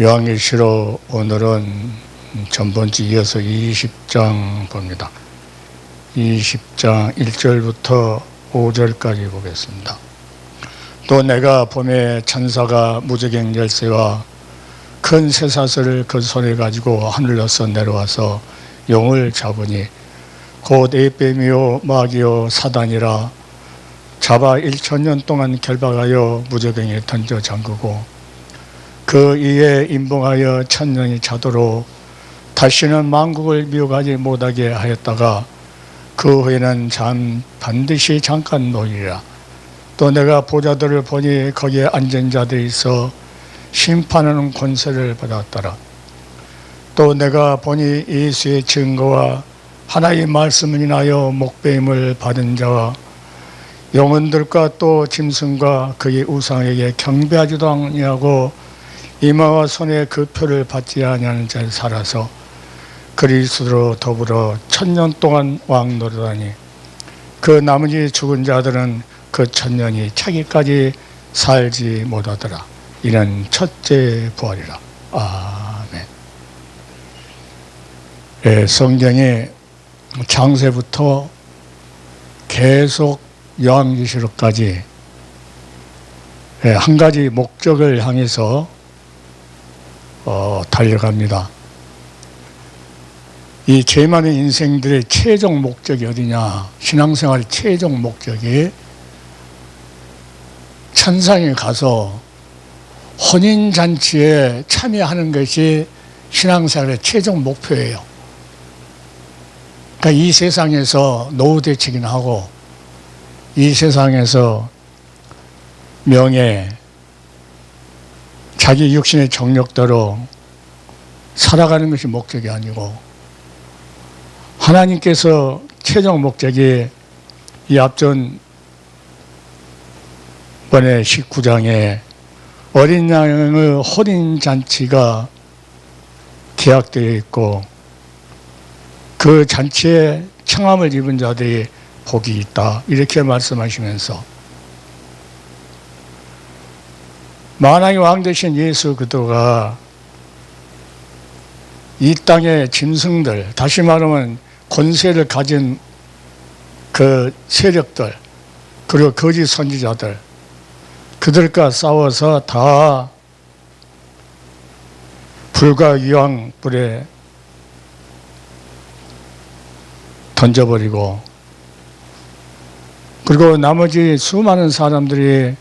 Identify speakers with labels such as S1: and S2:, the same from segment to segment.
S1: 요한계시록 오늘은 전번주 이어서 20장 봅니다. 20장 1절부터 5절까지 보겠습니다. 또 내가 봄에 천사가 무저갱 열쇠와 큰 쇠사슬을 그 손에 가지고 하늘로서 내려와서 용을 잡으니 곧 에뱀이요 마귀요 사단이라 잡아 1000년 동안 결박하여 무저갱에 던져 잠그고 그 이에 임봉하여 1000년이 차도록 다시는 만국을 미혹하지 못하게 하였다가 그 후에는 반드시 잠깐 놓이리라. 또 내가 보좌들을 보니 거기에 앉은 자들이 있어 심판하는 권세를 받았더라. 또 내가 보니 예수의 증거와 하나의 말씀을 인하여 목배임을 받은 자와 영혼들과 또 짐승과 그의 우상에게 경배하지도 아니하고 이마와 손에 그 표를 받지 아니하는 자를 살아서 그리스도로 더불어 1000년 동안 왕노릇하니 그 나머지 죽은 자들은 그 1000년이 차기까지 살지 못하더라. 이는 첫째 부활이라. 아멘. 네, 성경이 창세부터 계속 요한계시록까지 한 가지 목적을 향해서 달려갑니다. 이 죄 많은 인생들의 최종 목적이 어디냐? 신앙생활의 최종 목적이 천상에 가서 혼인잔치에 참여하는 것이 신앙생활의 최종 목표예요. 그러니까 이 세상에서 노후대책이나 하고 이 세상에서 명예, 자기 육신의 정력대로 살아가는 것이 목적이 아니고 하나님께서 최종 목적이 이 앞전 번에 19장에 어린 양의 혼인잔치가 계약되어 있고 그 잔치에 청함을 입은 자들이 복이 있다 이렇게 말씀하시면서 만왕의 왕 되신 예수 그리스도가 이 땅의 짐승들, 다시 말하면 권세를 가진 그 세력들 그리고 거짓 선지자들 그들과 싸워서 다 불과 유황불에 던져버리고 그리고 나머지 수많은 사람들이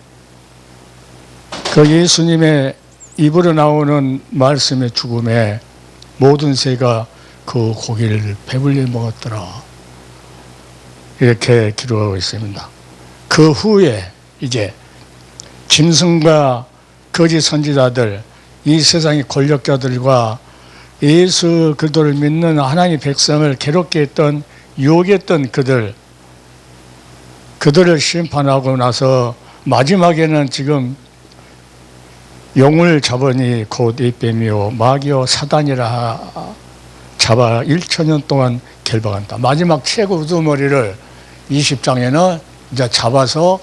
S1: 그 예수님의 입으로 나오는 말씀의 죽음에 모든 새가 그 고기를 배불리 먹었더라. 이렇게 기록하고 있습니다. 그 후에 이제 짐승과 거짓 선지자들, 이 세상의 권력자들과 예수 그리스도를 믿는 하나님의 백성을 괴롭게 했던, 유혹했던 그들을 심판하고 나서 마지막에는 지금 용을 잡으니 곧 에뱀이요 마귀요 사단이라 잡아 1000년 동안 결박한다. 마지막 최고 우두머리를 20장에는 이제 잡아서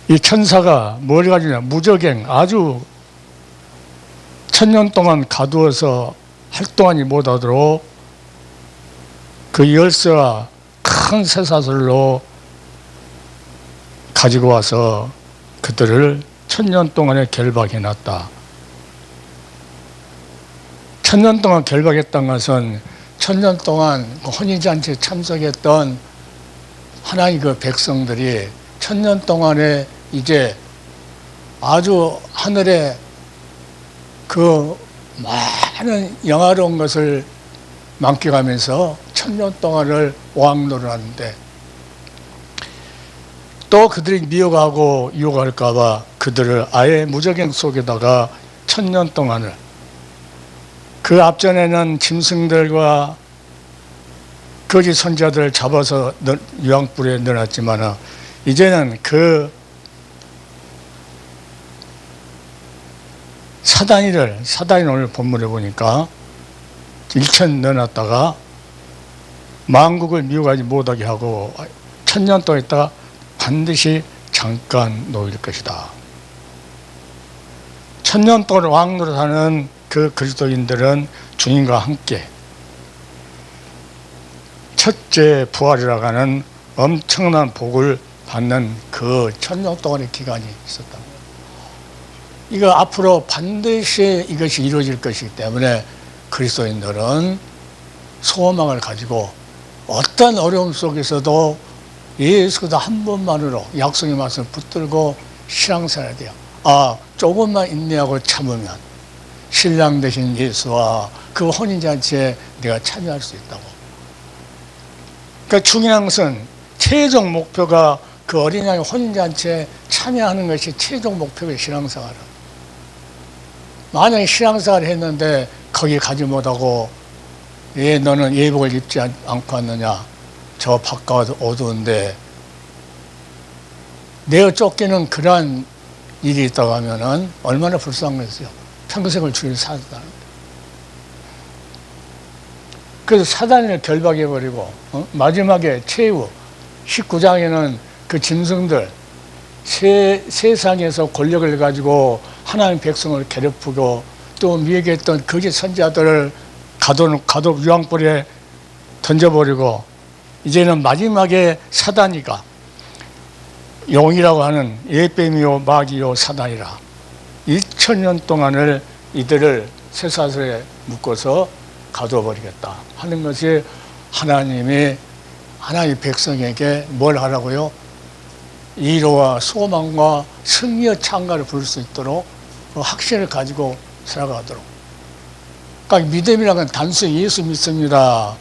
S1: 이 천사가 뭘 가지냐 무저갱 아주 1000년 동안 가두어서 활동하지 못하도록 그 열쇠와 큰 쇠사슬로 가지고 와서 그들을 1000년 동안에 결박해놨다. 1000년 동안 결박했던 것은 1000년 동안 혼인잔치에 참석했던 하나님 그 백성들이 1000년 동안에 이제 아주 하늘에 그 많은 영화로운 것을 만끽하면서 1000년 동안을 왕노를 하는데 또 그들이 미혹하고 유혹할까봐 그들을 아예 무저갱 속에다가 1000년 동안을 그 앞전에는 짐승들과 거짓 선지자들을 잡아서 유황불에 넣어놨지만 이제는 그 사단이 오늘 본문에 보니까 1000 넣어놨다가 만국을 미혹하지 못하게 하고 1000년 동안 있다가 반드시 잠깐 놓일 것이다. 천년 동안 왕으로 사는 그 그리스도인들은 주님과 함께 첫째 부활이라고 하는 엄청난 복을 받는 그 천년 동안의 기간이 있었다. 이거 앞으로 반드시 이것이 이루어질 것이기 때문에 그리스도인들은 소망을 가지고 어떤 어려움 속에서도 예수도 한 번만으로 약속의 말씀을 붙들고 신앙생활해야 돼요. 조금만 인내하고 참으면 신랑 되신 예수와 그 혼인잔치에 내가 참여할 수 있다고. 그러니까 중요한 것은 최종 목표가 그 어린 양의 혼인잔치에 참여하는 것이 최종 목표의 신앙생활은. 만약에 신앙생활을 했는데 거기 가지 못하고 너는 예복을 입지 않고 왔느냐, 저 바깥 어두운데 내어 쫓기는 그러한 일이 있다고 하면은 얼마나 불쌍하겠어요. 평생을 주를 살았다는데. 그래서 사단을 결박해버리고 마지막에 최후 19장에는 그 짐승들 세상에서 권력을 가지고 하나님 백성을 괴롭히고 또 미혹했던 거짓 선지자들을 가독 유황불에 던져버리고 이제는 마지막에 사단이가 용이라고 하는 예뱀이요 마귀요 사단이라 2000년 동안을 이들을 쇠사슬에 묶어서 가둬버리겠다 하는 것이 하나님이 하나님의 백성에게 뭘 하라고요? 위로와 소망과 승리의 찬가를 부를 수 있도록 그 확신을 가지고 살아가도록. 그러니까 믿음이라는 건 단순히 예수 믿습니다,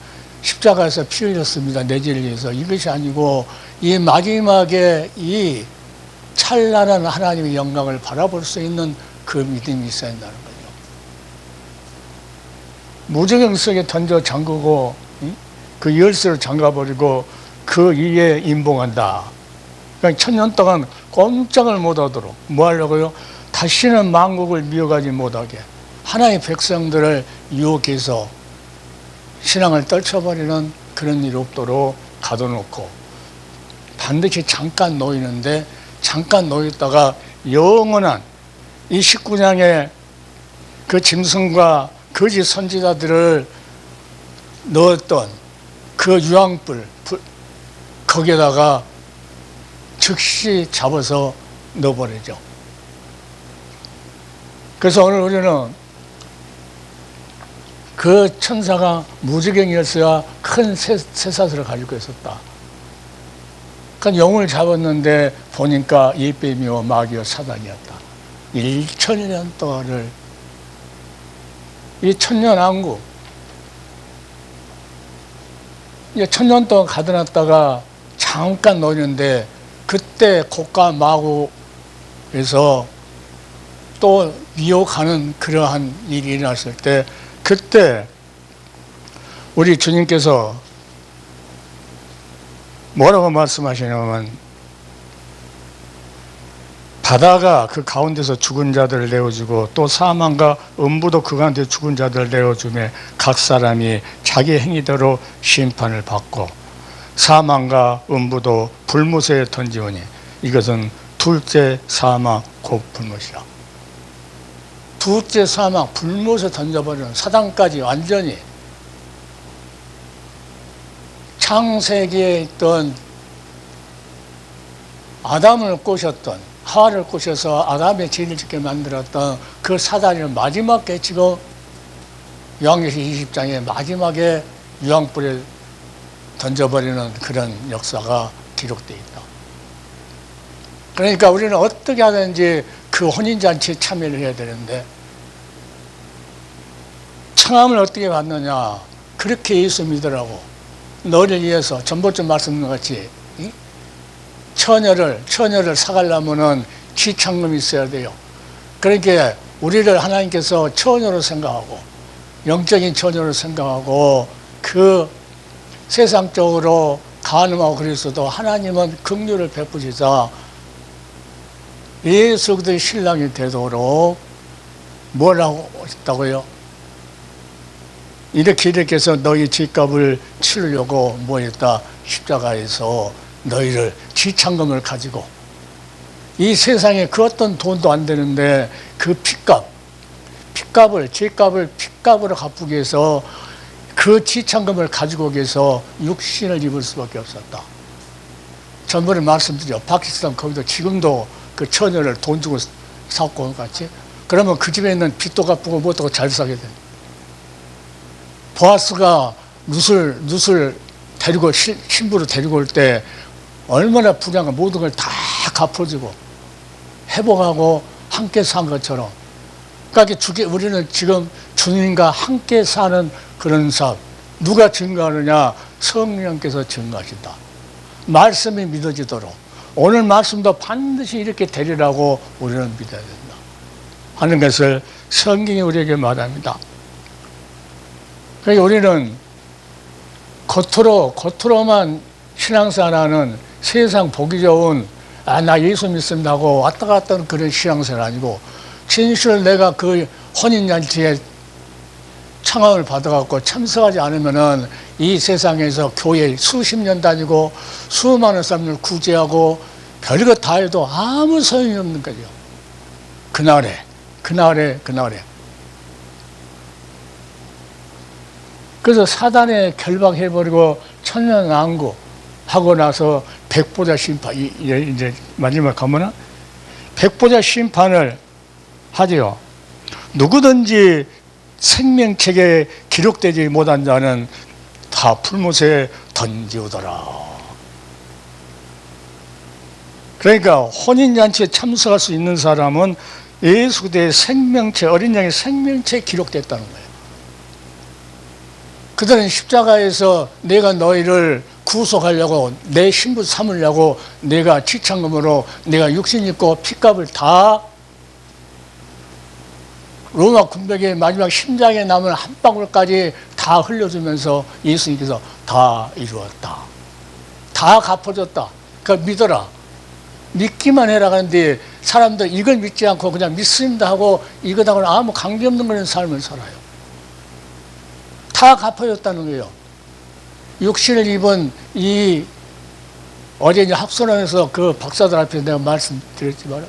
S1: 십자가에서 피 흘렸습니다, 내 죄를 위해서, 이것이 아니고 이 마지막에 이 찬란한 하나님의 영광을 바라볼 수 있는 그 믿음이 있어야 한다는 거죠. 무저경 속에 던져 잠그고 그 열쇠를 잠가버리고 그 위에 임봉한다. 그러니까 천년 동안 꼼짝을 못하도록 뭐 하려고요? 다시는 만국을 미워하지 못하게 하나의 백성들을 유혹해서 신앙을 떨쳐버리는 그런 일이 없도록 가둬놓고 반드시 잠깐 놓이는데, 잠깐 놓였다가 영원한 이 19장의 그 짐승과 거짓 선지자들을 넣었던 그 유황불 거기에다가 즉시 잡아서 넣어버리죠. 그래서 오늘 우리는 그 천사가 무지개였어야 큰 쇠사슬을 가지고 있었다. 그러니까 영을 잡았는데 보니까 예뱀이요 마귀요 사단이었다. 1000년 동안을 이 천년왕국, 이 1000년 동안 가둬놨다가 잠깐 놓이는데 그때 곡과 마구에서 또 미혹하는 그러한 일이 일어났을 때 그때 우리 주님께서 뭐라고 말씀하시냐면 바다가 그 가운데서 죽은 자들을 내어주고 또 사망과 음부도 그 가운데 죽은 자들을 내어주며 각 사람이 자기 행위대로 심판을 받고 사망과 음부도 불못에 던지오니 이것은 둘째 사망 곧 불못이라. 둘째 사망 불못에 던져버리는 사단까지 완전히 창세기에 있던 아담을 꼬셨던 하와를 꼬셔서 아담의 죄를 짓게 만들었던 그 사단을 마지막 깨치고 요한계시 20장에 마지막에 유황불에 던져버리는 그런 역사가 기록되어 있다. 그러니까 우리는 어떻게 하든지 그 혼인잔치에 참여를 해야 되는데 청함을 어떻게 받느냐? 그렇게 예수 믿으라고 너를 위해서 전보점 말씀같이 처녀를 사가려면은 지창금이 있어야 돼요. 그러니까 우리를 하나님께서 처녀로 생각하고 영적인 처녀로 생각하고 그 세상적으로 간음하고 그랬어도 하나님은 긍휼을 베푸시자 예수 그리스도의 신랑이 되도록 뭐라고 했다고요? 이렇게 해서 너희 죗값을 치르려고 뭐했다? 십자가에서 너희를 지창금을 가지고 이 세상에 그 어떤 돈도 안 되는데 그 핏값을 핏값으로 갚기 위해서 그 지참금을 가지고 오기 위해서 육신을 입을 수밖에 없었다. 전번에 말씀드려 파키스탄 거기도 지금도 그 처녀를 돈 주고 사고 온 것 같이. 그러면 그 집에 있는 빚도 갚고 뭐도 잘 사게 돼. 보아스가 룻을 데리고 신부로 데리고 올 때 얼마나 부자가 모든 걸 다 갚아주고 회복하고 함께 산 것처럼. 그러니까 우리는 지금 주님과 함께 사는 그런 삶. 누가 증거하느냐? 성령께서 증거하신다. 말씀이 믿어지도록 오늘 말씀도 반드시 이렇게 되리라고 우리는 믿어야 된다 하는 것을 성경이 우리에게 말합니다. 그러니까 우리는 겉으로만 신앙생활하는 세상 보기 좋은 나 예수 믿습니다 하고 왔다 갔다 하는 그런 신앙생활 아니고 진실 내가 그 혼인잔치에 청함을 받아갖고 참석하지 않으면은 이 세상에서 교회 수십 년 다니고 수많은 사람을 구제하고 별것 다 해도 아무 소용이 없는 거죠. 그날에. 그래서 사단에 결박해버리고 천년왕국 하고 나서 백보자 심판, 이제 마지막 가면은 백보자 심판을 하지요. 누구든지 생명책에 기록되지 못한 자는 다 풀무새에 던지우더라. 그러니까 혼인잔치에 참석할 수 있는 사람은 예수 그리스도의 생명체, 어린 양의 생명체에 기록됐다는 거예요. 그들은 십자가에서 내가 너희를 구속하려고 내 신부 삼으려고 내가 지참금으로 내가 육신 입고 핏값을 다 로마 군백의 마지막 심장에 남은 한 방울까지 다 흘려주면서 예수님께서 다 이루었다. 다 갚아줬다. 그러니까 믿어라. 믿기만 해라 하는데 사람들 이걸 믿지 않고 그냥 믿습니다 하고 이거다고는 아무 관계없는 그런 삶을 살아요. 다 갚아줬다는 거예요. 육신을 입은 이 어제 이제 학술원에서 그 박사들 앞에 내가 말씀드렸지만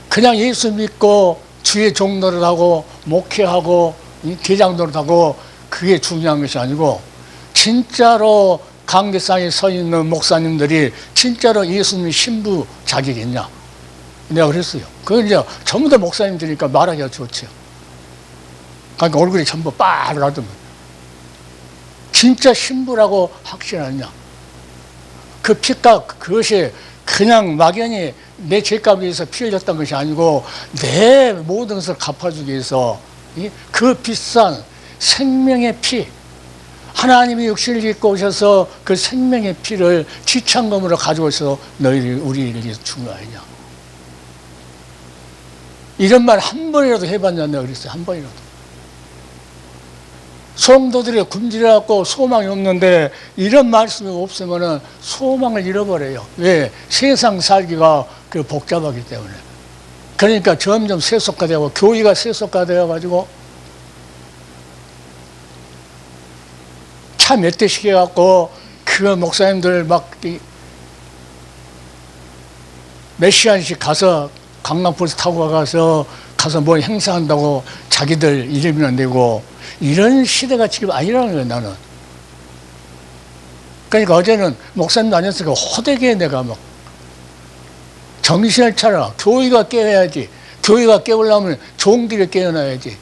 S1: 그냥 예수 믿고 주의 종노릇 하고 목회하고 대장 노릇하고 그게 중요한 것이 아니고 진짜로 강대상에 서 있는 목사님들이 진짜로 예수님 신부 자격이 있냐 내가 그랬어요. 그건 이제 전부 다 목사님들이니까 말하기가 좋죠. 그러니까 얼굴이 전부 빨갛더만 진짜 신부라고 확신하느냐. 그 핏값 그것이 그냥 막연히 내 죄값을 위해서 피 흘렸던 것이 아니고 내 모든 것을 갚아주기 위해서 그 비싼 생명의 피 하나님이 육신을 입고 오셔서 그 생명의 피를 지참금으로 가지고 있어서 너희를 우리에게 준 거 아니냐. 이런 말 한 번이라도 해봤냐 내가 그랬어요. 한 번이라도. 성도들이 굶주려갖고 소망이 없는데 이런 말씀이 없으면 소망을 잃어버려요. 왜? 세상 살기가 그 복잡하기 때문에. 그러니까 점점 세속화되고 교회가 세속화되어가지고 차 몇 대씩 해갖고 그 목사님들 막 몇 시간씩 가서 강남버스 타고 가서 뭐 행사한다고 자기들 이름이나 내고 이런 시대가 지금 아니라는 거예요, 나는. 그러니까 어제는 목사님도 아니었으니까 호되게 내가 막 정신을 차려. 교회가 깨어야지. 교회가 깨우려면 종들이 깨어나야지.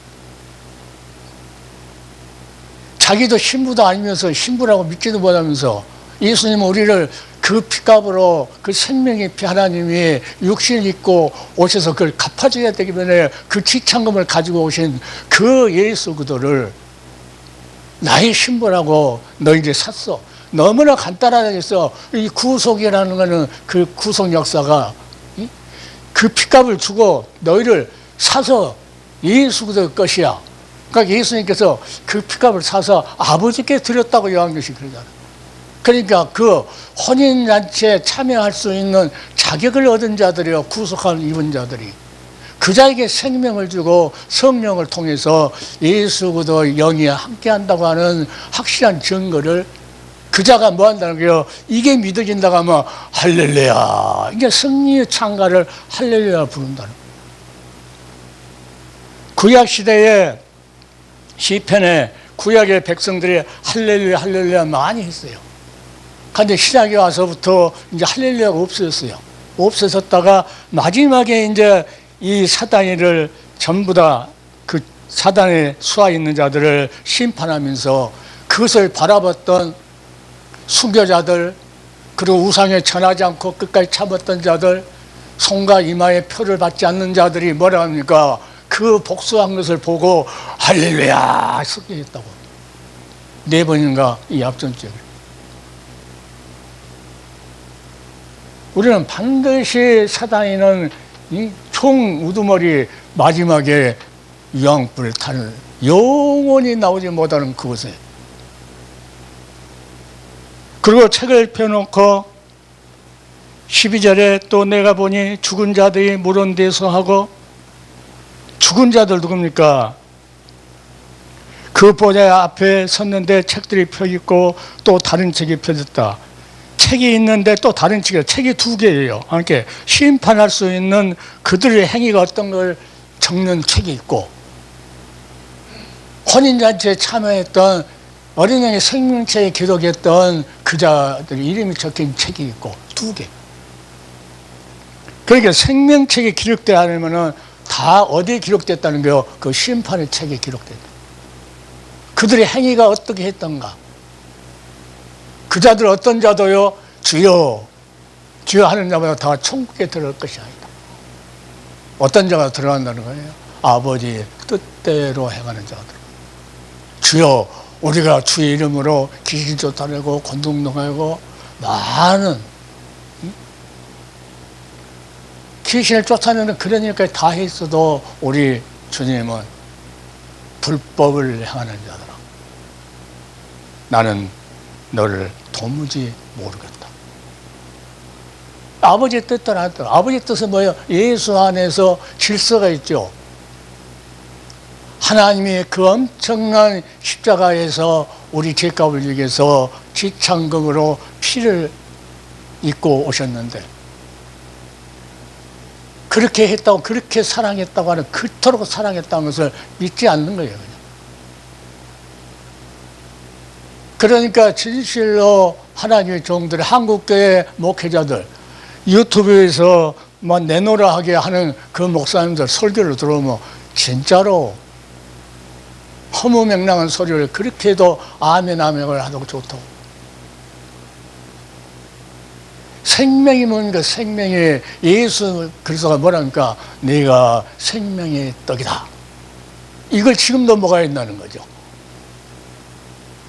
S1: 자기도 신부도 아니면서 신부라고 믿지도 못하면서 예수님은 우리를 그 피값으로 그 생명의 피 하나님이 육신을 입고 오셔서 그걸 갚아줘야 되기 때문에 그 지참금을 가지고 오신 그 예수 그리스도를 나의 신부라고 너희들이 샀어. 너무나 간단하겠어. 이 구속이라는 거는 그 구속 역사가 그 피값을 주고 너희를 사서 예수 그리스도 것이야. 그러니까 예수님께서 그 피값을 사서 아버지께 드렸다고 요한계시 그러잖아. 그러니까 그 혼인잔치에 참여할 수 있는 자격을 얻은 자들이요, 구속함을 입은 자들이 그 자에게 생명을 주고 성령을 통해서 예수 그리스도 영이 함께한다고 하는 확실한 증거를 그 자가 뭐 한다는 거예요. 이게 믿어진다고 하면 할렐루야, 이게 승리의 창가를 할렐루야 부른다는 거예요. 구약 시대에 시편에 구약의 백성들이 할렐루야 할렐루야 많이 했어요. 그런데 신약에 와서부터 이제 할렐루야가 없어졌어요. 없어졌다가 마지막에 이제 이 사단이를 전부 다 그 사단에 수하 있는 자들을 심판하면서 그것을 바라봤던 순교자들, 그리고 우상에 전하지 않고 끝까지 참았던 자들, 손과 이마에 표를 받지 않는 자들이 뭐라 합니까? 그 복수한 것을 보고 할렐루야 섞여있다고. 4번인가 이 앞전적에. 우리는 반드시 사단이는 이 총 우두머리 마지막에 유황불 타는 영원히 나오지 못하는 그곳에. 그리고 책을 펴놓고 12절에 또 내가 보니 죽은 자들이 물은 데서 하고, 죽은 자들 누굽니까? 그 보좌 앞에 섰는데 책들이 펴있고 또 다른 책이 펴졌다. 책이 있는데 또 다른 책이, 책이 2개예요. 그러니까 심판할 수 있는 그들의 행위가 어떤 걸 적는 책이 있고, 혼인잔치에 참여했던 어린양의 생명책에 기록했던 그 자들 이름이 적힌 책이 있고 2개. 그러니까 생명책에 기록되지 않으면 다 어디에 기록됐다는 거요? 그 심판의 책에 기록됐다. 그들의 행위가 어떻게 했던가. 그 자들 어떤 자도요? 주여 주여 하는 자마다 다 천국에 들어갈 것이 아니다. 어떤 자가 들어간다는 거예요? 아버지의 뜻대로 행하는 자가 들어간다. 주여 우리가 주의 이름으로 귀신 쫓아내고 권동동하고 많은 귀신을 쫓아내는 그런 일까지 다 했어도 우리 주님은 불법을 행하는 자들아, 나는 너를 도무지 모르겠다. 아버지의 뜻은 알았다. 아버지의 뜻은 뭐예요? 예수 안에서 질서가 있죠. 하나님이 그 엄청난 십자가에서 우리 죄값을 위해서 지창금으로 피를 입고 오셨는데, 그렇게 했다고, 그렇게 사랑했다고 하는, 그토록 사랑했다는 것을 믿지 않는 거예요. 그러니까 진실로 하나님의 종들, 한국교회 목회자들, 유튜브에서 막 내놓으라 하게 하는 그 목사님들 설교를 들어오면 진짜로 허무맹랑한 소리를 그렇게 해도 아멘 아멘을 하고 좋다고. 생명이 뭔가, 생명이, 예수 그리스도가 뭐랍니까? 네가 생명의 떡이다. 이걸 지금도 먹어야 된다는 거죠.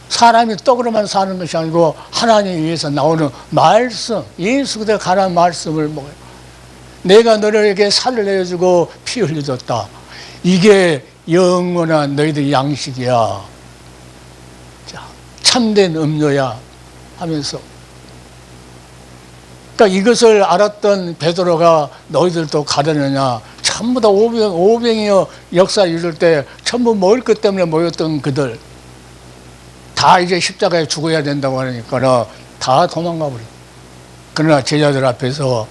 S1: 사람이 떡으로만 사는 것이 아니고 하나님 위해서 나오는 말씀, 예수 그대로 가라는 말씀을 먹어요. 내가 너에게 살을 내어주고 피 흘려줬다. 이게 영원한 너희들 양식이야. 자, 참된 음료야 하면서. 그러니까 이것을 알았던 베드로가 너희들도 가려느냐. 전부 다 오병이어 역사 이룰 때 전부 먹을 것 때문에 모였던 그들. 다 이제 십자가에 죽어야 된다고 하니까 다 도망가 버려. 그러나 제자들 앞에서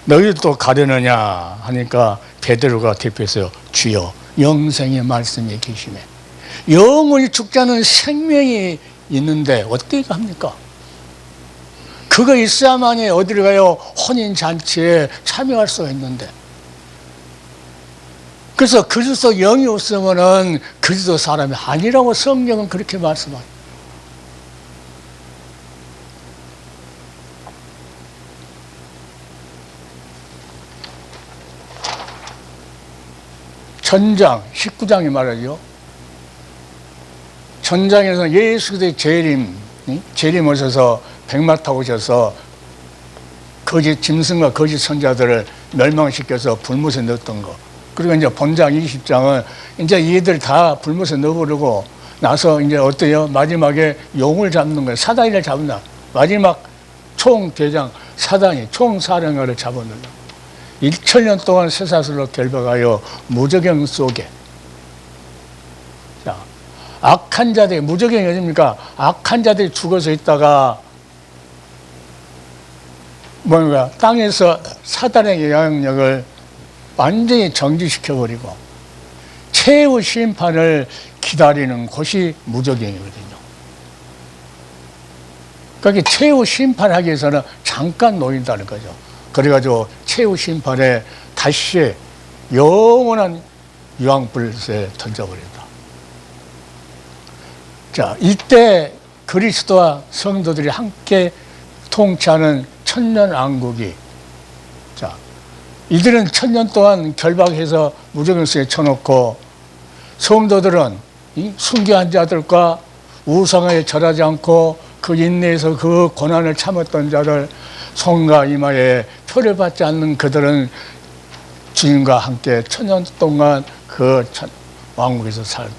S1: 너희도 가려느냐 하니까 베드로가 대표해서 주여 영생의 말씀이 계시네. 영원히 죽지 않은 생명이 있는데 어떻게 합니까? 그거 있어야만이 어디를 가요? 혼인잔치에 참여할 수가 있는데. 그래서 그리스도 영이 없으면은 그리스도 사람이 아니라고 성경은 그렇게 말씀합니다. 전장 19장이 말하죠. 전장에서 예수 그리스도의 재림 오셔서 백마 타고 오셔서 거짓 짐승과 거짓 선자들을 멸망시켜서 불못에 넣었던 거. 그리고 이제 본장 20장은 이제 얘들 다 불못에 넣어버리고 나서 이제 어때요? 마지막에 용을 잡는 거예요. 사단이를 잡는다. 마지막 총대장 사단이 총사령관을 잡아낸다. 1000년 동안 쇠사슬로 결박하여 무저경 속에. 자, 악한 자들이, 무저경이 어딥니까? 악한 자들이 죽어서 있다가 뭔가 땅에서 사단의 영향력을 완전히 정지시켜버리고 최후 심판을 기다리는 곳이 무적행이거든요. 그러니까 최후 심판하기 위해서는 잠깐 놓인다는 거죠. 그래가지고 최후 심판에 다시 영원한 유황불에 던져버린다. 자, 이때 그리스도와 성도들이 함께 통치하는 천년왕국이, 자, 이들은 천년 동안 결박해서 무적행성에 쳐놓고, 성도들은 이 순교한 자들과 우상에 절하지 않고 그 인내에서 그 고난을 참았던 자들, 성과 이마에 표를 받지 않는 그들은 주님과 함께 천년 동안 그 왕국에서 살다.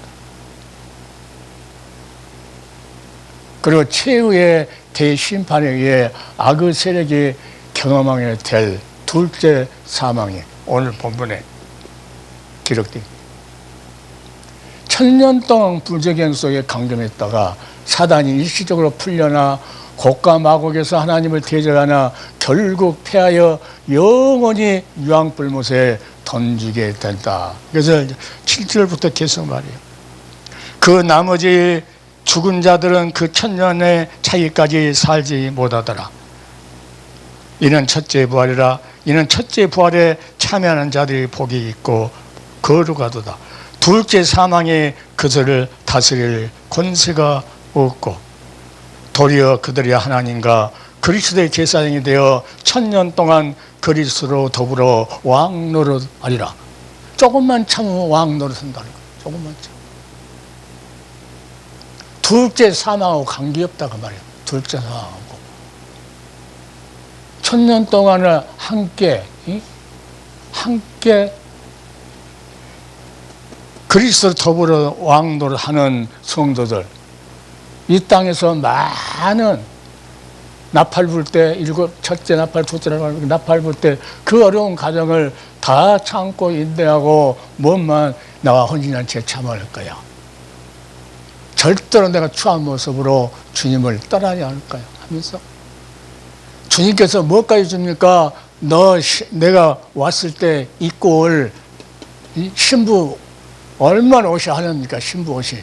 S1: 그리고 최후의 대심판에 의해 악의 세력이 경험하게 될 둘째 사망이 오늘 본문에 기록됩니다. 천년 동안 무적행 속에 감금했다가 사단이 일시적으로 풀려나 고가 마곡에서 하나님을 대적하나 결국 패하여 영원히 유황불못에 던지게 된다. 그래서 7절부터 계속 말이에요. 그 나머지 죽은 자들은 그 천년의 차이까지 살지 못하더라. 이는 첫째 부활이라. 이는 첫째 부활에 참여하는 자들이 복이 있고 거룩하도다. 둘째 사망이 그들을 다스릴 권세가 없고 도리어 그들이 하나님과 그리스도의 제사장이 되어 천년 동안 그리스도로 더불어 왕노릇하리라. 조금만 참으면 왕노릇한다는 거예요. 조금만 참. 둘째 사망하고 관계없다고 말이에요. 둘째 사망하고. 천년 동안을 함께 그리스도로 더불어 왕노릇하는 성도들, 이 땅에서 많은 나팔 불 때, 첫째 나팔, 둘째 나팔 불 때 그 어려운 과정을 다 참고 인내하고 몸만 나와 헌신한 채 참아낼 거야. 절대로 내가 추한 모습으로 주님을 떠나지 않을 거야 하면서, 주님께서 뭐까지 줍니까? 내가 왔을 때 입고 올 신부, 얼마나 옷이 하냐니까. 신부 옷이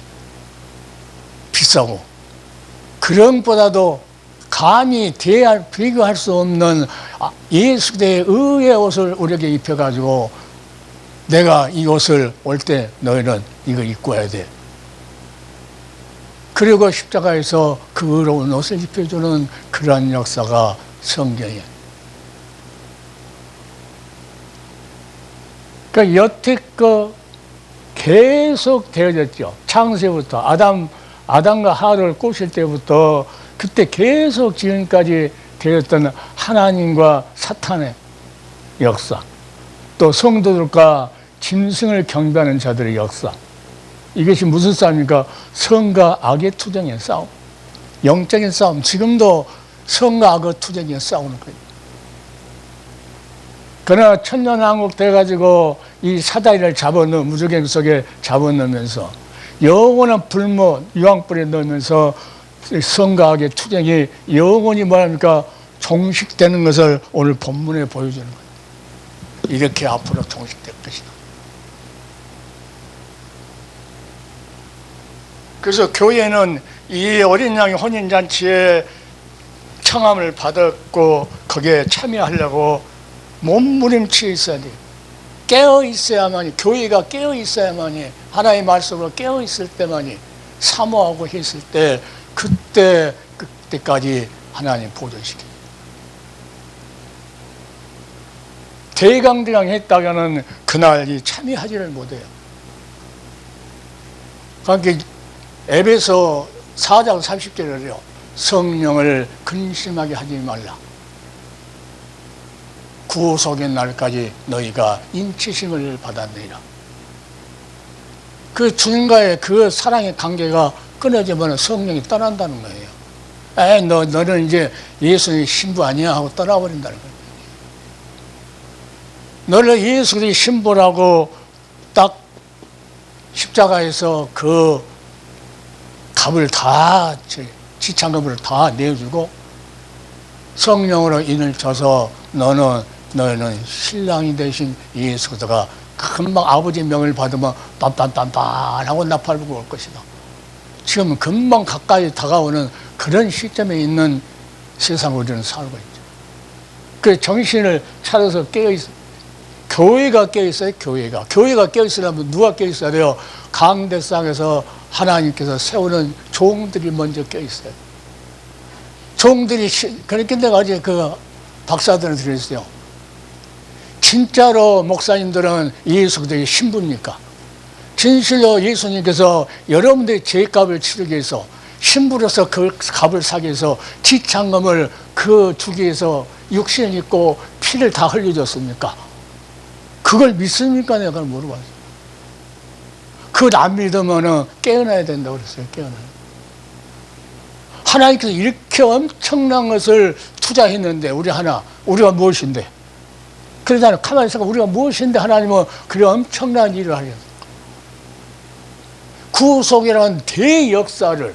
S1: 비싸고, 그런 것보다도 감히 비교할 수 없는 예수의 의의 옷을 우리에게 입혀가지고, 내가 이 옷을 올 때 너희는 이걸 입고 와야 돼. 그리고 십자가에서 그 의로운 옷을 입혀주는 그러한 역사가 성경이에요. 그러니까 여태껏 계속 되어졌죠. 창세부터 아담과 하와를 꼬실 때부터 그때 계속 지금까지 되었던 하나님과 사탄의 역사, 또 성도들과 짐승을 경배하는 자들의 역사, 이것이 무슨 싸움입니까? 성과 악의 투쟁의 싸움, 영적인 싸움. 지금도 성과 악의 투쟁의 싸우는 거예요. 그러나 천년왕국 돼가지고 이 사다리를 잡아넣으면, 무적행 속에 잡아넣으면서 영원한 불못 유황불에 넣으면서 성과 악의 투쟁이 영원히 뭐합니까? 종식되는 것을 오늘 본문에 보여주는 거예요. 이렇게 앞으로 종식될 것이다. 그래서 교회는 이 어린 양의 혼인잔치에 청함을 받았고 거기에 참여하려고 몸부림치고 있어야 돼요. 깨어 있어야만이, 교회가 깨어 있어야만이, 하나님의 말씀으로 깨어 있을 때만이, 사모하고 했을 때, 그때까지 하나님 보존시켜요. 대강대강 했다가는 그날 이 참여하지를 못해요. 그러니까 에베소 4장 30절에요. 성령을 근심하게 하지 말라. 구속의 날까지 너희가 인치심을 받았느니라. 그 주님과의 그 사랑의 관계가 끊어지면 성령이 떠난다는 거예요. 너는 이제 예수의 신부 아니야 하고 떠나버린다는 거예요. 너를 예수의 신부라고 딱 십자가에서 그 값을 다, 지참금을 다 내주고 성령으로 인을 쳐서 너희는 신랑이 되신 예수가 금방 아버지 명을 받으면 빤빤빤빤 하고 나팔부고 올 것이다. 지금 금방 가까이 다가오는 그런 시점에 있는 세상을 우리는 살고 있죠. 그 정신을 차려서 깨어있어. 교회가 깨어있어요. 교회가 깨어있으려면 누가 깨어있어야 돼요? 강대상에서 하나님께서 세우는 종들이 먼저 깨어있어요. 종들이, 그러니까 내가 어제 그 박사들은 드렸어요. 진짜로 목사님들은 예수 그리스도의 신부입니까? 진실로 예수님께서 여러분들의 죄값을 치르기 위해서 신부로서 그 값을 사기 위해서 지창금을 그 주기 위해서 육신을 입고 피를 다 흘려줬습니까? 그걸 믿습니까? 내가 그걸 물어봤어요. 그걸 안 믿으면은 깨어나야 된다고 그랬어요. 깨어나야. 하나님께서 이렇게 엄청난 것을 투자했는데 우리가 무엇인데? 그러잖아요. 가만히 생각해. 우리가 무엇인데 하나님은 그런 엄청난 일을 하셨어요. 구속이라는 대역사를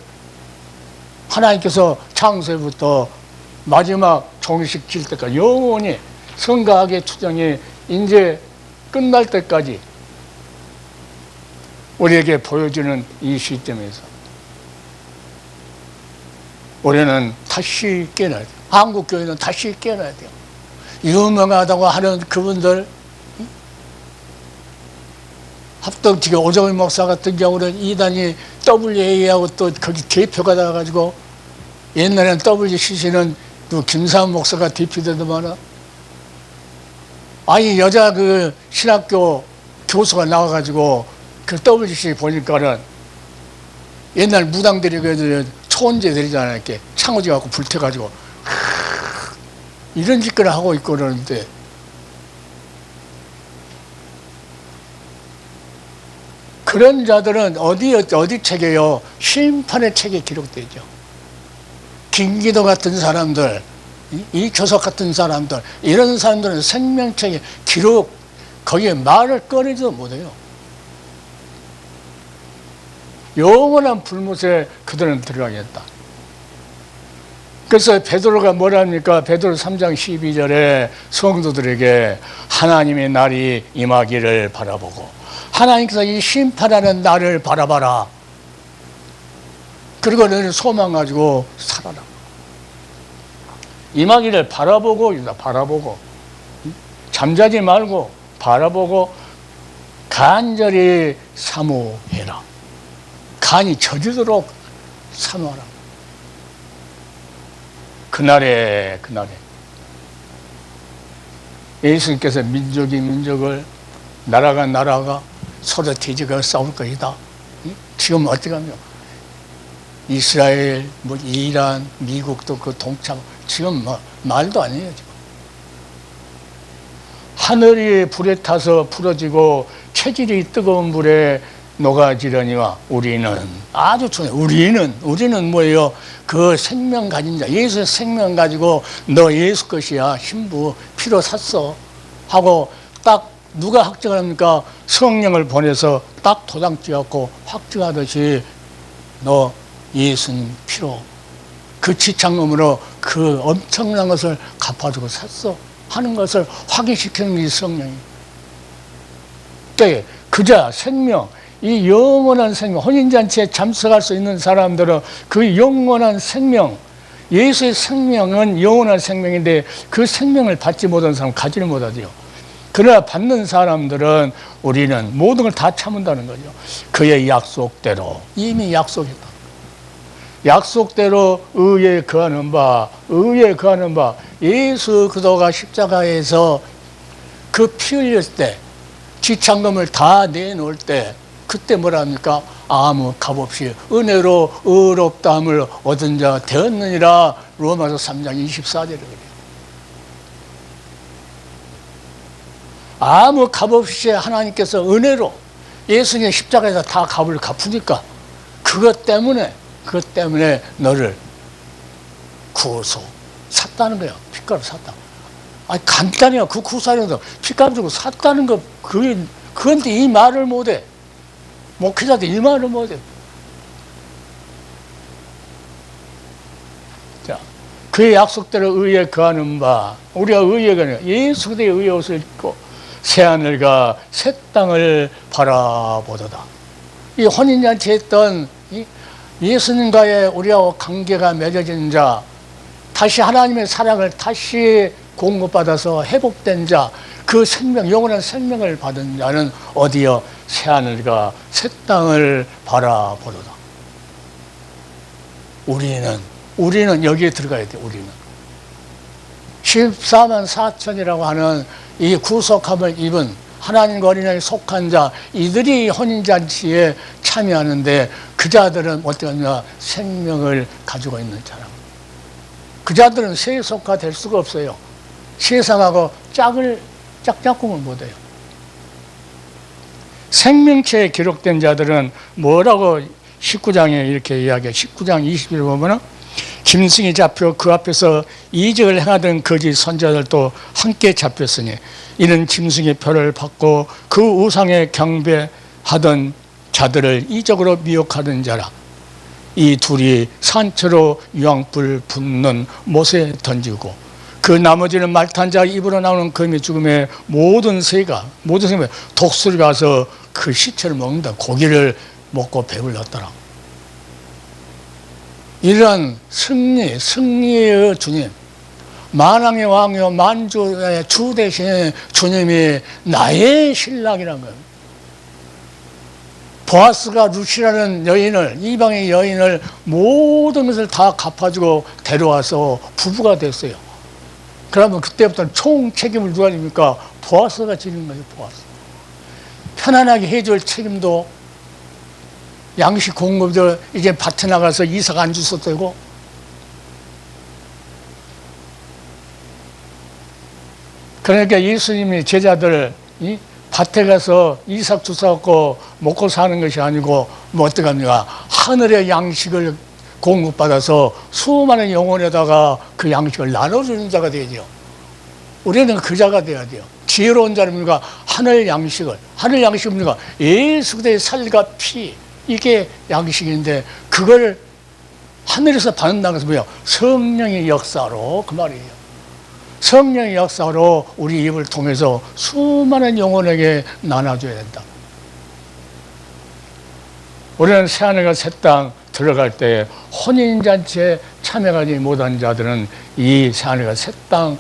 S1: 하나님께서 창세부터 마지막 종식 질 때까지 영원히 성가학의 투정이 이제 끝날 때까지 우리에게 보여주는 이 시점에서 우리는 다시 깨어나야 돼요. 한국교회는 다시 깨어나야 돼요. 유명하다고 하는 그분들, 합덕지교 오정일 목사 같은 경우는 이단이 WA하고 또 거기 대표가 나와가지고 옛날에는 WCC는 또 김사은 목사가 대표되더만은 아니 여자 그 신학교 교수가 나와가지고 그 WCC 보니까는 옛날 무당들이 그 초원제들이잖아요. 이렇게 창호지 갖고 불태가지고 이런 짓거리 하고 있고 그러는데 그런 자들은 어디 책에요? 심판의 책에 기록되죠. 김기도 같은 사람들, 이교석 같은 사람들, 이런 사람들은 생명책에 기록, 거기에 말을 꺼내지도 못해요. 영원한 불못에 그들은 들어가겠다. 그래서 베드로가 뭐랍니까? 베드로 3장 12절에 성도들에게 하나님의 날이 임하기를 바라보고 하나님께서 이 심판하는 날을 바라봐라. 그리고 너는 소망 가지고 살아라. 임하기를 바라보고 잠자지 말고 바라보고 간절히 사모해라. 간이 젖이도록 사모하라. 그날에 예수님께서 민족이 민족을 나라가 나라가 서로 뒤지고 싸울 것이다. 지금 어떻게 하면 이스라엘, 이란, 미국도 그 동참 지금 말도 아니에요. 지금. 하늘이 불에 타서 부러지고 체질이 뜨거운 물에 녹아지려니와 우리는 아주 중요해요. 우리는 뭐예요? 그 생명 가진 자, 예수의 생명 가지고 너 예수 것이야. 신부 피로 샀어. 하고 딱 누가 확증을 합니까? 성령을 보내서 딱 도장 찍었고 확증하듯이 너 예수님 피로 그 지창금으로 그 엄청난 것을 갚아주고 샀어. 하는 것을 확인시키는 이 성령이. 그자 생명, 이 영원한 생명, 혼인잔치에 참석할 수 있는 사람들은 그 영원한 생명, 예수의 생명은 영원한 생명인데 그 생명을 받지 못한 사람은 가지를 못하죠. 그러나 받는 사람들은 우리는 모든 걸 다 참은다는 거죠. 그의 약속대로 이미 약속했다. 약속대로 의에 거하는 바 예수 그리스도가 십자가에서 그 피 흘렸을 때 지창금을 다 내놓을 때 그때 뭐라 합니까? 아무 값 없이 은혜로 의롭다함을 얻은 자가 되었느니라. 로마서 3장 24절에 그래요. 아무 값 없이 하나님께서 은혜로 예수님의 십자가에서 다 값을 갚으니까 그것 때문에 너를 구속 샀다는 거야. 핏값을 샀다. 아니 간단해요. 그 구사령도 핏값 주고 샀다는 거 그건데 이 말을 못해. 목회자들 이 말을 못해. 자, 그의 약속대로 의에 거하는 바 우리가 의에 거하는 예수 그리스도의 의의 옷을 입고 새하늘과 새 땅을 바라보도다. 이 혼인잔치에 했던 예수님과의 우리와 관계가 맺어진 자, 다시 하나님의 사랑을 다시 공급받아서 회복된 자, 그 생명, 영원한 생명을 받은 자는 어디여? 새하늘과 새 땅을 바라보도다. 우리는 여기에 들어가야 돼. 우리는 14만 4천이라고 하는 이 구속함을 입은 하나님과 어린양에 속한 자, 이들이 혼인잔치에 참여하는데 그 자들은 어떠냐? 생명을 가지고 있는 사람. 그 자들은 세에 속화될 수가 없어요. 세상하고 짝짝꿍을 못해요. 생명체에 기록된 자들은 뭐라고 19장에 이렇게 이야기해요. 19장 20절 보면은 짐승이 잡혀 그 앞에서 이적을 행하던 거짓 선자들도 함께 잡혔으니 이는 짐승의 표를 받고 그 우상에 경배하던 자들을 이적으로 미혹하던 자라. 이 둘이 산채로 유황불 붙는 못에 던지고 그 나머지는 말 탄 자 입으로 나오는 거미 죽음에 모든 새가 독수리 가서 그 시체를 먹는다. 고기를 먹고 배불렀더라. 이러한 승리의 주님, 만왕의 왕이요 만주의 주 대신 주님이 나의 신랑이라는 거예요. 보아스가 루시라는 여인을, 이방의 여인을 모든 것을 다 갚아주고 데려와서 부부가 됐어요. 그러면 그때부터는 총 책임을 누가 집니까? 보아스가 지는 거예요. 보아스. 편안하게 해줄 책임도, 양식 공급도 이제 밭에 나가서 이삭 안 주셔도 되고, 그러니까 예수님이 제자들 밭에 가서 이삭 주워갖고 먹고 사는 것이 아니고 뭐 어떡합니까? 하늘의 양식을 공급받아서 수많은 영혼에다가 그 양식을 나눠주는 자가 되죠. 우리는 그 자가 돼야 돼요. 지혜로운 자는 뭡니까? 하늘 양식이 뭡니까? 예수 그리스도의 살과 피, 이게 양식인데 그걸 하늘에서 받는다는 것은 뭐예요? 성령의 역사로, 그 말이에요. 성령의 역사로 우리 입을 통해서 수많은 영혼에게 나눠줘야 된다. 우리는 새하늘과 새 땅 들어갈 때 혼인잔치에 참여하지 못한 자들은 이 새하늘과 새 땅,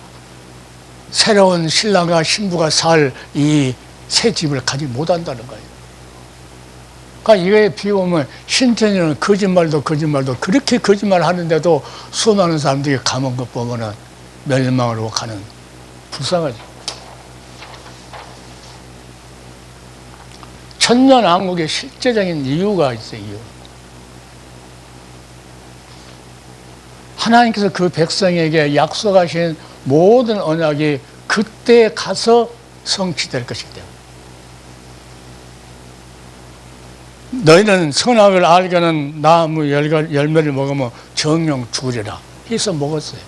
S1: 새로운 신랑과 신부가 살 이 새 집을 가지 못한다는 거예요. 그러니까 이거에 비오면 신천지는 거짓말도 그렇게 거짓말 하는데도 수많은 사람들이 감은 것 보면은 멸망으로 가는, 불쌍하죠. 천년왕국의 실제적인 이유가 있어요. 이유. 하나님께서 그 백성에게 약속하신 모든 언약이 그때 가서 성취될 것이기 때문에. 너희는 선악을 알게 하는 나무 열매를 먹으면 정령 죽으리라 해서 먹었어요.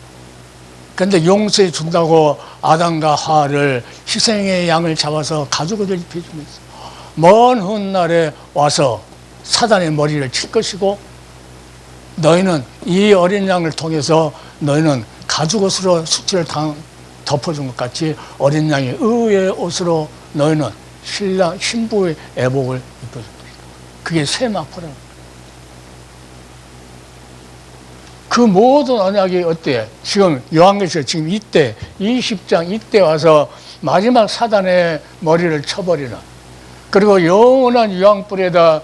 S1: 그런데 용서해 준다고 아담과 하와를 희생의 양을 잡아서 가죽을 입혀주면서 먼 훗날에 와서 사단의 머리를 칠 것이고, 너희는 이 어린 양을 통해서 너희는 가죽옷으로 수치를 덮어준 것 같이 어린 양의 의의 옷으로 너희는 신부의 애복을 입혀준 것이다. 그게 세마포라는 거예요. 그 모든 언약이 어때요? 지금 요한계시록 지금 이때 20장 이때 와서 마지막 사단의 머리를 쳐버리는, 그리고 영원한 유황불에다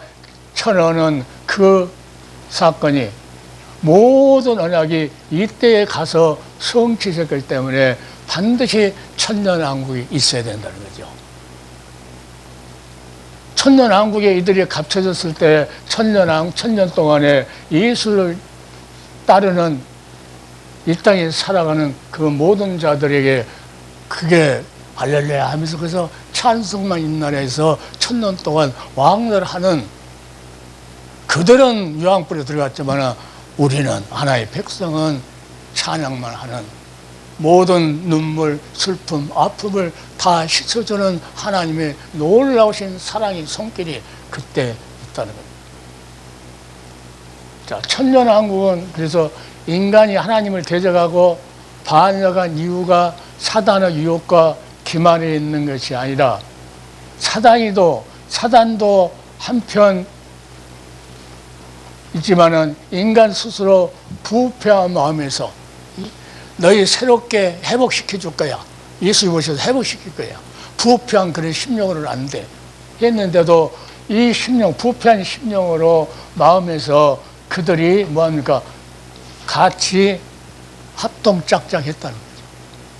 S1: 쳐넣는 그 사건이, 모든 언약이 이때에 가서 성취됐기 때문에 반드시 천년왕국이 있어야 된다는 거죠. 천년왕국에 이들이 갇혀졌을 때 천년 동안에 예수를 따르는 이 땅에 살아가는 그 모든 자들에게 그게 할렐루야 하면서 그래서 찬송만 인나라에서 천년 동안 왕래하는, 그들은 유황불에 들어갔지만 우리는 하나의 백성은 찬양만 하는, 모든 눈물, 슬픔, 아픔을 다 씻어주는 하나님의 놀라우신 사랑의 손길이 그때 있다는 겁니다. 자, 천년왕국은 그래서 인간이 하나님을 대적하고 반역한 이유가 사단의 유혹과 기만에 있는 것이 아니라 사단도 한편 있지만은 인간 스스로 부패한 마음에서 너희 새롭게 회복시켜 줄 거야. 예수 오셔서 회복시킬 거야. 부패한 그런 심령으로는 안 돼. 했는데도 이 부패한 심령으로 마음에서 그들이 뭐합니까? 같이 합동짝짝했다는 거죠.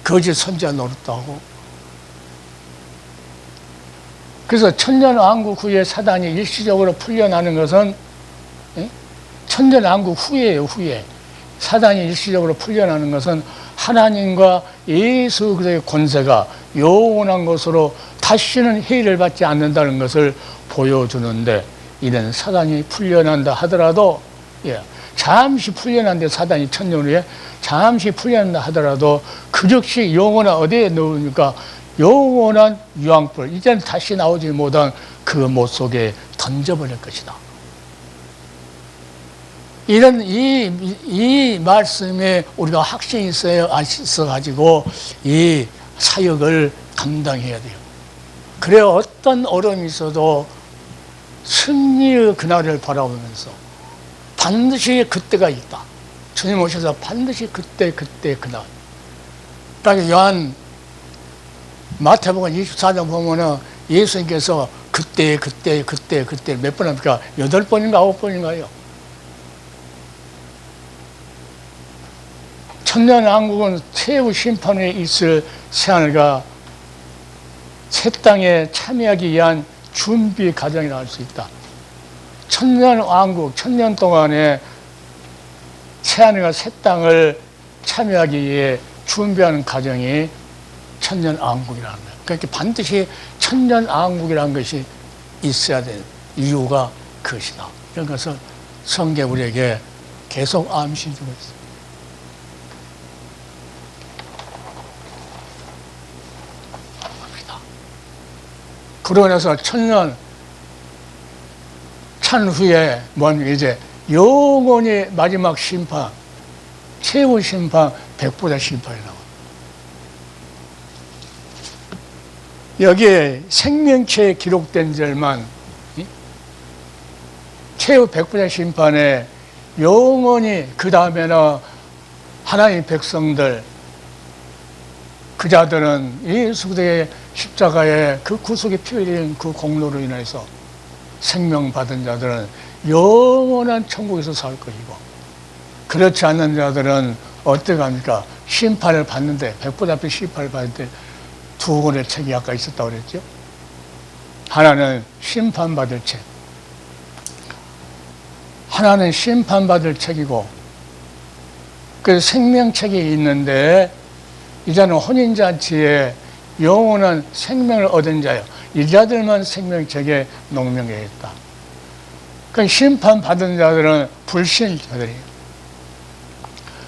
S1: 거짓 선지자 노릇하고. 그래서 천년왕국 후에 사단이 일시적으로 풀려나는 것은 천년왕국 후에예요. 후에 사단이 일시적으로 풀려나는 것은 하나님과 예수 그리스도의 권세가 영원한 것으로 다시는 해를 받지 않는다는 것을 보여주는데, 이는 사단이 풀려난다 하더라도, 잠시 풀려난데, 사단이 천년 후에 잠시 풀려난다 하더라도 그 즉시 영원한 어디에 넣으니까 영원한 유황불, 이제는 다시 나오지 못한 그 못 속에 던져버릴 것이다. 이런 이 말씀에 우리가 확신이 있어가지고 이 사역을 감당해야 돼요. 그래 어떤 어려움이 있어도 승리의 그날을 바라보면서 반드시 그때가 있다. 주님 오셔서 반드시 그때 그날. 딱 마태복음 24장 보면은 예수님께서 그때 몇 번 합니까? 8번인가 9번인가요? 천년왕국은 최후 심판에 있을 새하늘과 새 땅에 참여하기 위한 준비 과정이라 할 수 있다. 천년왕국, 천년 동안에 새하늘과 새 땅을 참여하기 위해 준비하는 과정이 천년왕국이라는 거예요. 그러니까 반드시 천년왕국이라는 것이 있어야 되는 이유가 그것이다. 이런 것을 성경 우리에게 계속 암시해주고 있습니다. 그러고 나서 천년 찬 후에 이제 영원히 마지막 심판, 최후 심판, 백보자 심판이 나와. 여기에 생명체에 기록된 절만 최후 백보자 심판에 영원히, 그 다음에는 하나님 백성들, 그 자들은 예수 그리스도의 십자가에 그 구속의 피 흘린 그 공로로 인해서 생명 받은 자들은 영원한 천국에서 살 것이고, 그렇지 않는 자들은 어떻게 합니까? 심판을 받는데, 백보자 앞에 심판을 받는데 두 권의 책이 아까 있었다고 그랬죠. 하나는 심판받을 책, 하나는 심판받을 책이고, 그 생명책이 있는데 이제는 혼인잔치에 영원한 생명을 얻은 자요, 이 자들만 생명책에 농명해 있다. 그 심판받은 자들은 불신자들이에요.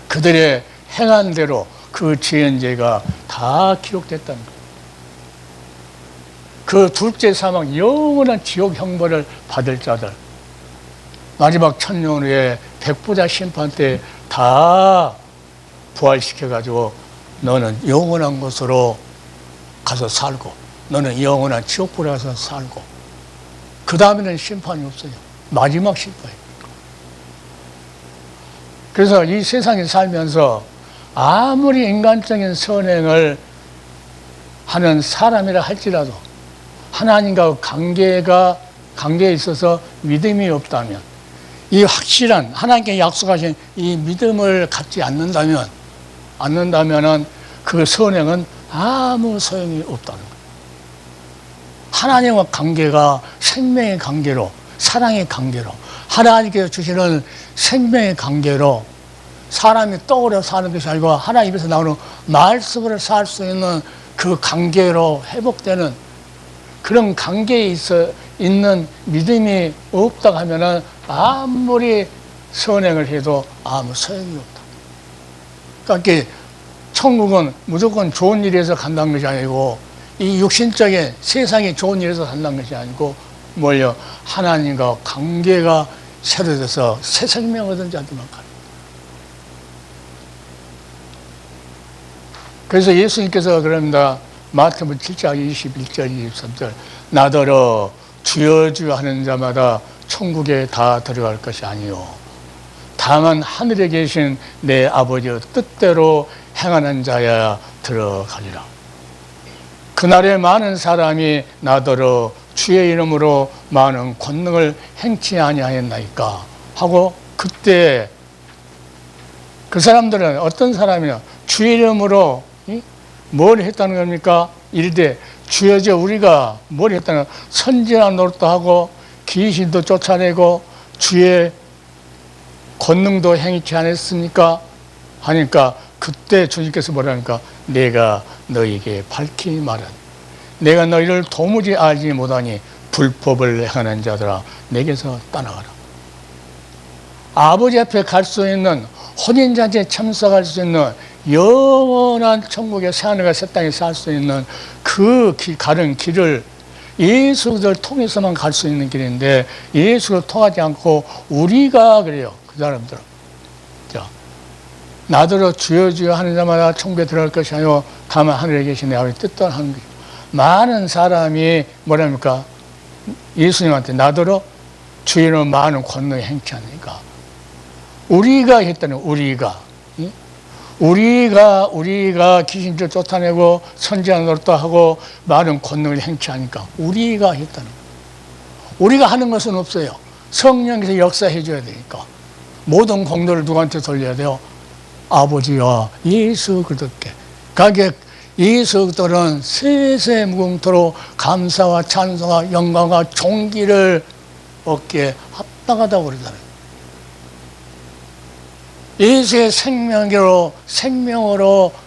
S1: 그들의 행한 대로 그 지은 죄가 다 기록됐다는 거예요. 그 둘째 사망, 영원한 지옥 형벌을 받을 자들, 마지막 천년 후에 백보자 심판 때 다 부활시켜가지고 너는 영원한 곳으로 가서 살고, 너는 영원한 지옥불에 가서 살고, 그 다음에는 심판이 없어요. 마지막 심판이에요. 그래서 이 세상에 살면서 아무리 인간적인 선행을 하는 사람이라 할지라도 하나님과 관계에 있어서 믿음이 없다면, 이 확실한 하나님께 약속하신 이 믿음을 갖지 않는다면은 그 선행은 아무 소용이 없다는 거예요. 하나님과 관계가 생명의 관계로, 사랑의 관계로, 하나님께서 주시는 생명의 관계로 사람이 떠오려 사는 것이 아니고 하나님 입에서 나오는 말씀으로 살 수 있는 그 관계로 회복되는 그런 관계에 있는 믿음이 없다고 하면은 아무리 선행을 해도 아무 소용이 없다. 그러니까 천국은 무조건 좋은 일에서 간다는 것이 아니고, 이 육신적인 세상이 좋은 일에서 간다는 것이 아니고 뭐예요? 하나님과 관계가 새로 돼서 새 생명 얻은 자들만 가는. 그래서 예수님께서 그럽니다. 마태복음 7장 21절 23절 나더러 주여 주여 하는 자마다 천국에 다 들어갈 것이 아니요 다만 하늘에 계신 내 아버지의 뜻대로 행하는 자야 들어가리라. 그날에 많은 사람이 나더러 주의 이름으로 많은 권능을 행치 아니하였나이까 하고 그때 그 사람들은 어떤 사람이냐 주의 이름으로 뭘 했다는 겁니까? 이르되 주여저 우리가 뭘 했다는 선지자 노릇도 하고 귀신도 쫓아내고 주의 권능도 행치 않았습니까? 하니까 그때 주님께서 뭐라니까 내가 너에게 밝히 말하니 내가 너희를 도무지 알지 못하니 불법을 행하는 자들아 내게서 떠나가라. 아버지 앞에 갈 수 있는 혼인잔치에 참석할 수 있는 영원한 천국의 새하늘과 새 땅에 살 수 있는 그 가는 길을 예수를 통해서만 갈 수 있는 길인데 예수를 통하지 않고 우리가 그래요. 그 사람들은. 자, 나더러 주여 주여 하는 자마다 천국에 들어갈 것이 아니요 다만 하늘에 계신 내 아버지 뜻대로 하는 것이요. 많은 사람이 뭐랍니까? 예수님한테 나더러 주의는 많은 권능이 행치 않으니까 우리가 했다는 우리가 귀신들 쫓아내고 선지자 노릇도 하고 많은 권능을 행치 하니까 우리가 했다는 우리가 하는 것은 없어요. 성령께서 역사해 줘야 되니까 모든 공로를 누구한테 돌려야 돼요? 아버지와 예수 그리스도께. 가게 예수 그리스도는 세세 무궁토로 감사와 찬송과 영광과 존귀를 얻기에 합당하다고 그러잖아요. 예수의 생명으로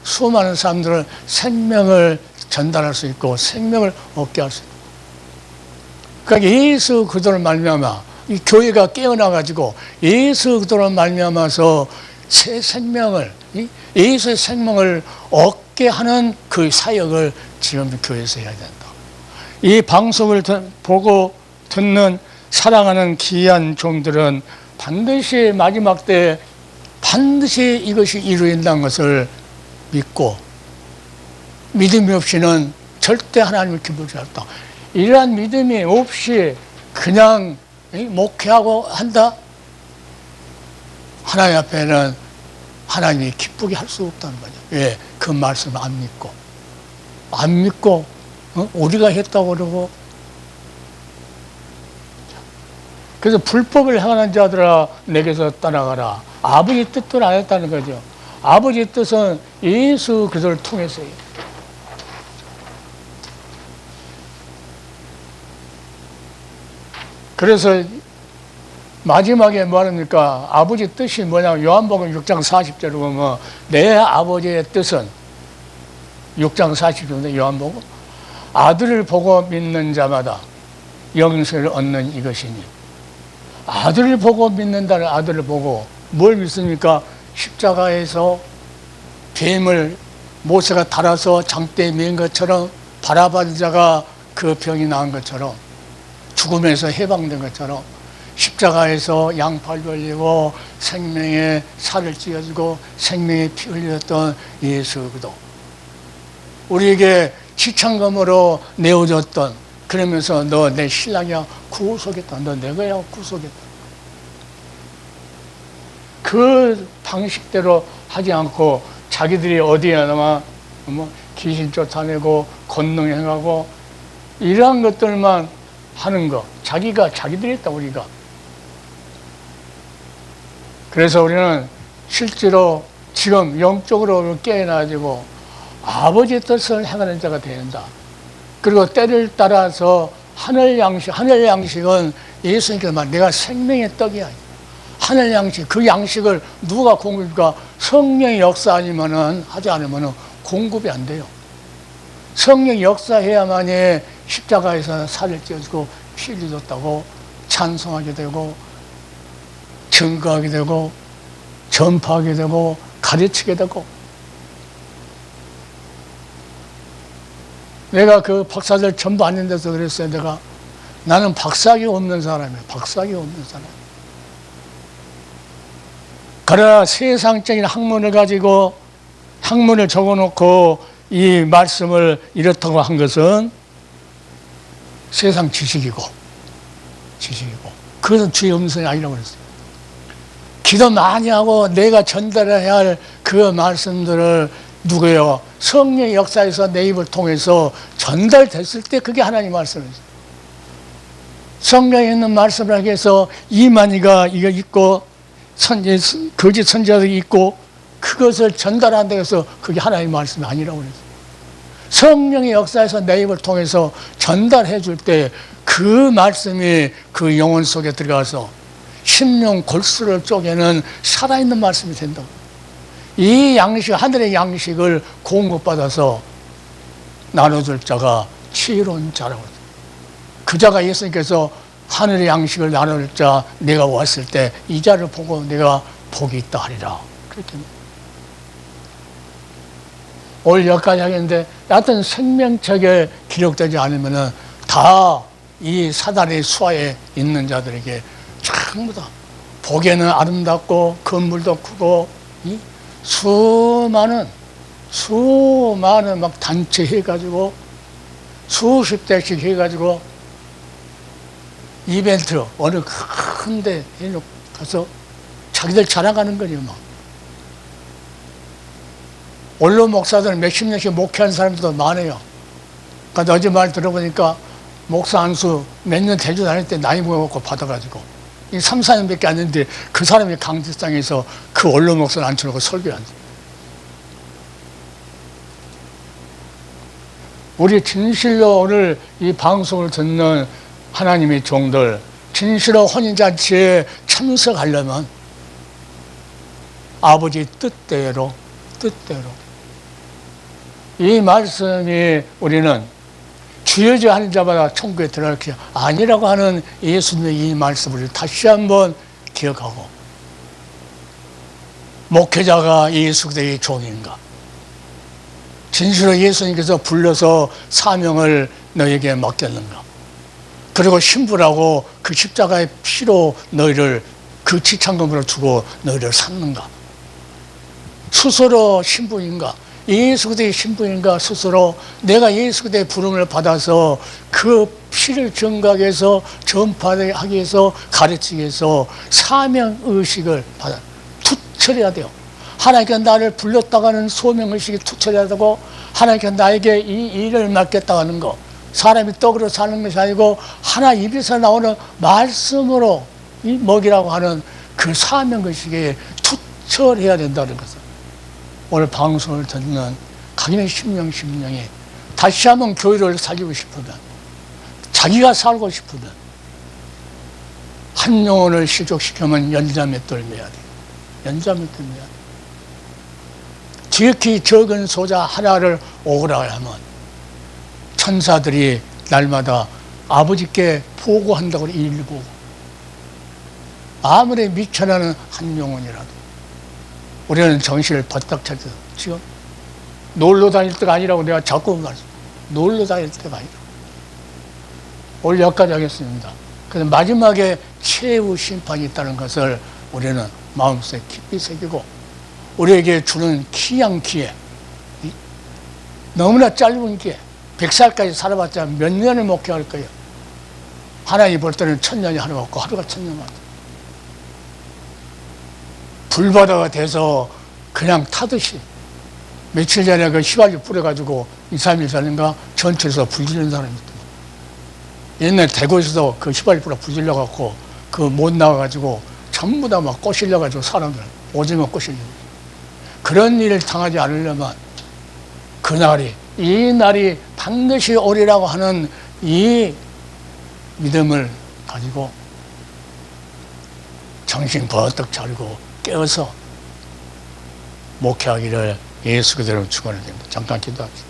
S1: 수많은 사람들을 생명을 전달할 수 있고 생명을 얻게 할 수 있고 그러니까 예수 그리스도를 말미암아 이 교회가 깨어나가지고 예수 그리스도를 말미암아서 새 생명을 예수의 생명을 얻게 하는 그 사역을 지금 교회에서 해야 된다. 이 방송을 보고 듣는 사랑하는 귀한 종들은 반드시 마지막 때 반드시 이것이 이루어진다는 것을 믿고 믿음이 없이는 절대 하나님을 기쁘지 않다. 이러한 믿음이 없이 그냥 목회하고 한다? 하나님 앞에는 하나님이 기쁘게 할 수 없다는 거죠. 왜? 그 말씀을 안 믿고 우리가 했다고 그러고 그래서 불법을 행하는 자들아 내게서 떠나가라. 아버지 뜻도 안 했다는 거죠. 아버지 뜻은 예수 그리스도를 통해서요. 그래서 마지막에 뭐합니까? 아버지 뜻이 뭐냐면 요한복음 6장 40절에 보면 내 아버지의 뜻은 6장 40절인데 요한복음 아들을 보고 믿는 자마다 영생을 얻는 이것이니 아들을 보고 믿는다는 아들을 보고 뭘 믿습니까? 십자가에서 뱀을 모세가 달아서 장대에 맨 것처럼 바라바는 자가 그 병이 나은 것처럼 죽음에서 해방된 것처럼 십자가에서 양팔 벌리고 생명의 살을 찢어주고 생명의 피 흘렸던 예수 그리스도 우리에게 지창금으로 내어줬던 그러면서 너 내 신랑이야 구속했다. 너 내 거야 구속했다. 그 방식대로 하지 않고 자기들이 어디에나마 귀신 쫓아내고 권능 행하고 이러한 것들만 하는 거 자기들이 했다 우리가. 그래서 우리는 실제로 지금 영적으로 깨어나가지고 아버지의 뜻을 행하는 자가 된다. 그리고 때를 따라서 하늘 양식은 예수님께서 말 내가 생명의 떡이야. 하늘 양식, 그 양식을 누가 공급할까? 성령의 역사 아니면은, 하지 않으면은 공급이 안 돼요. 성령이 역사해야만이 십자가에서 살을 찢어주고 피를 줬다고 찬송하게 되고, 증거하게 되고, 전파하게 되고, 가르치게 되고. 내가 그 박사들 전부 앉는 데서 그랬어요. 나는 박사학위 없는 사람이에요. 박사학위 없는 사람. 그러나 세상적인 학문을 가지고 학문을 적어놓고 이 말씀을 이렇다고 한 것은 세상 지식이고 그것은 주의 음성이 아니라고 그랬어요. 기도 많이 하고 내가 전달해야 할 그 말씀들을 누구요? 성령의 역사에서 내 입을 통해서 전달됐을 때 그게 하나님 말씀이죠. 성경에 있는 말씀을 하기 위해서 이만희가 이거 있고 거짓 선지자들이 있고 그것을 전달한다고 해서 그게 하나님의 말씀이 아니라고 그랬어요. 성령의 역사에서 내 입을 통해서 전달해 줄 때 그 말씀이 그 영혼 속에 들어가서 심령 골수를 쪼개는 살아있는 말씀이 된다고. 이 양식, 하늘의 양식을 공급받아서 나눠줄 자가 지혜로운 자라고. 그 자가 예수님께서 하늘의 양식을 나눌 자 내가 왔을 때 이 자를 보고 내가 복이 있다 하리라. 그렇게 오늘 여기까지 하겠는데 하여튼 생명책에 기록되지 않으면은 다 이 사단의 수하에 있는 자들에게 전부 다 보기에는 아름답고 건물도 크고 이 수많은 막 단체 해가지고 수십 대씩 해가지고 이벤트 어느 큰데 가서 자기들 자랑하는 거죠. 막 원로 목사들 몇십 년씩 목회하는 사람들도 많아요. 그러니까 어제 말 들어보니까 목사 안수 몇 년 대주 다닐 때 나이 먹어갖고 받아가지고 이 3, 4년밖에 안 됐는데 그 사람이 강제장에서 그 원로 목사를 앉혀놓고 설교를 한다. 우리 진실로 오늘 이 방송을 듣는 하나님의 종들 진실로 혼인잔치에 참석하려면 아버지 뜻대로 이 말씀이 우리는 주여져 하는 자마다 천국에 들어갈 게 아니라고 하는 예수님의 이 말씀을 다시 한번 기억하고 목회자가 예수 그리스도의 종인가? 진실로 예수님께서 불러서 사명을 너에게 맡겼는가? 그리고 신부라고 그 십자가의 피로 너희를 그 지창금으로 주고 너희를 샀는가? 스스로 신부인가? 예수 그리스도의 신부인가? 스스로 내가 예수 그리스도의 부름을 받아서 그 피를 증거하기 위해서 전파하기 위해서 가르치기 위해서 사명의식을 받아 투철해야 돼요. 하나님께서 나를 불렀다고 하는 소명의식이 투철해야 되고 하나님께서 나에게 이 일을 맡겼다고 하는 거 사람이 떡으로 사는 것이 아니고 하나 입에서 나오는 말씀으로 이 먹이라고 하는 그 사명의식에 투철해야 된다는 것을 오늘 방송을 듣는 각인의 심령이 다시 한번 교회를 살리고 싶으면 자기가 살고 싶으면 한 영혼을 실족시키면 연자맷돌 매야 돼요. 연자맷돌 매야 돼요. 지극히 적은 소자 하나를 오라 하면 천사들이 날마다 아버지께 보고한다고 일보고 아무리 미천하는 한 영혼이라도 우리는 정신을 바짝 차려. 지금 놀러 다닐 때가 아니라고 내가 자꾸 말씀. 놀러 다닐 때가 아니라. 오늘 여기까지 하겠습니다. 그래서 마지막에 최후 심판이 있다는 것을 우리는 마음속에 깊이 새기고 우리에게 주는 귀한 기회, 너무나 짧은 기회, 100살까지 살아봤자 몇 년을 목회할 거예요. 하나님 볼 때는 1000년이 하루 없고 하루가 1000년만. 불바다가 돼서 그냥 타듯이 며칠 전에 그 휘발유 뿌려가지고 2, 3일 전인가 전철에서 불 지른 사람이 있더만. 옛날 대구에서도 그 휘발유 뿌려 불 질러갖고 그 못 나와가지고 전부 다 막 꼬실려가지고 사람들 오징어 꼬실려. 그런 일을 당하지 않으려면 그날이 이 날이 반드시 오리라고 하는 이 믿음을 가지고 정신 버뜩 차리고 깨어서 목회하기를 예수 그대로 축원을 드립니다. 잠깐 기도합시다.